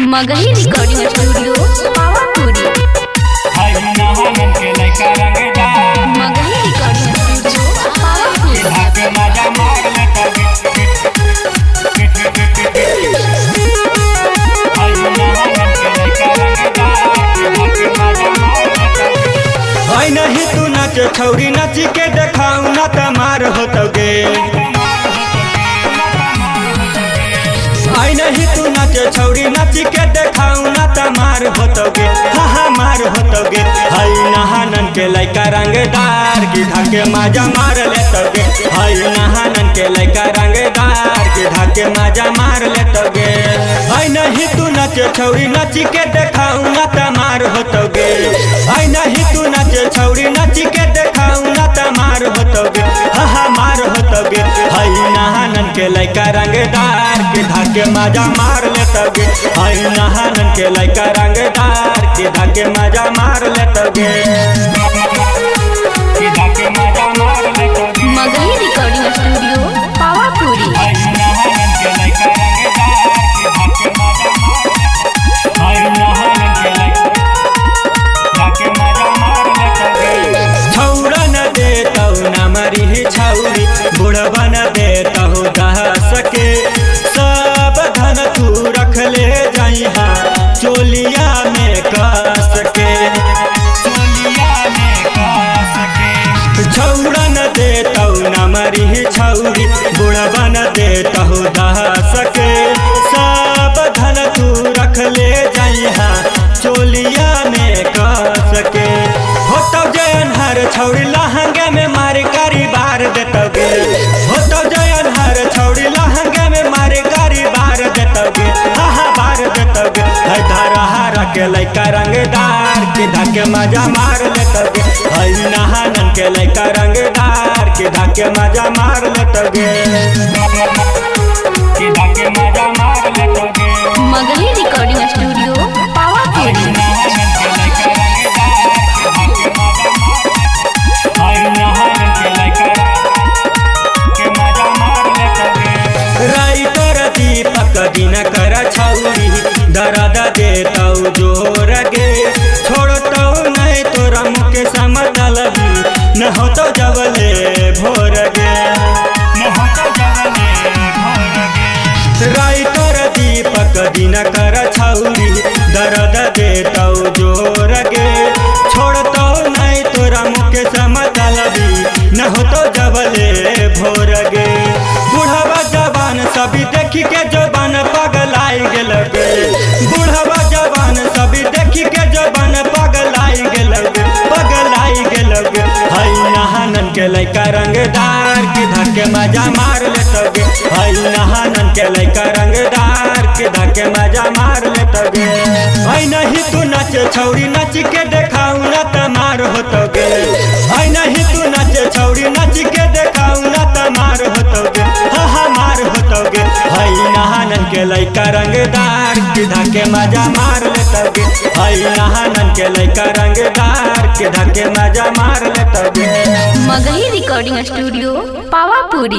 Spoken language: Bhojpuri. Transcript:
Magahi recording studio Pawapuri. Magahi recording studio Pawapuri. आई नहीं तू नाच छौरी नाच के देखाऊ ना तमार होतोगे। आई नहीं तू नाच छौरी नाच के देखाऊ ना तमार होतोगे। हाँ मार होतोगे। हई नहानन के लइका रंगदार की धाके माजा मार लेतोगे। हई नहानन के लइका रंगदार की धाके माजा मार लेतोगे। आई नहीं तू नाच छौरी नाच के देखाऊ ना तमार होतोगे। आई नहीं तू नाच छौरी नाच के देखाऊ ना तमार होतोगे। हाँ मार होतोगे। हई नहानन के लइका रंगदार के धाके माजा मार लेतोगे। हई नहानन के लइका रंगदार के धाके माजा मार लेतोगे। Magahi recording studio Pawapuri. छौरा न देतौ न मरी छौरी बुढ़वा न देतौ दह सके। सब धन तू रख ले जइहा चोलिया में कस के। छौरा न देतौ न मरी छौरी बुढ़वा न देतौ दह सके। सब धन तू रख ले जइहा चोलिया में कस के। होतौ जयन हर छौरी लहंगे में मारी कारी बार देतोगे। होतौ जयन हर छौरी लहंगे में मारी कारी बार देतोगे। हाँ बार देतोगे। है धारा हारा के लइका रंगदार के धाके मजा मार लेतोगे। हई नहानन के लइका रंगदार के धाके मजा मार लेतोगे। Magahi recording studio Pawapuri. Writer Deepak दिन कर छौरी दर्द देतौ जोर गे। छोड़तौ नहीं तोरा मुके समतलबी न होतौ जबले भोर गे। राइटर दीपक दिन कर छौरी दर्द देतौ जोर गे। छोड़तौ नहीं तोरा मुके समतलबी न होतौ जबले भोर गे। बुढ़वा जवान सभी देखी के जवान पगलाई गेल गे। बुढ़वा जवान सभी देखी के जवान पगलाई गेल गे। पगलाई गेल गे। हई नहानन के लइका रंगदार के धाके मजा मार लेतोगे। हई नहानन के लइका रंगदार के धाके मजा मार लेतोगे। हई नहीं तू नाच छौरी नाच के देखाऊ ना तमार होतोगे। हई नहीं तू नाच छौरी नाच के देखाऊ ना तमार होतोगे। हाँ मार होतोगे। हई नहानन के लइका रंगदार के धाके मजा मार लेतोगे। हई नहानन के लइका रंगदार के धाके मजा मार लेतोगे। Magahi recording studio Pawapuri.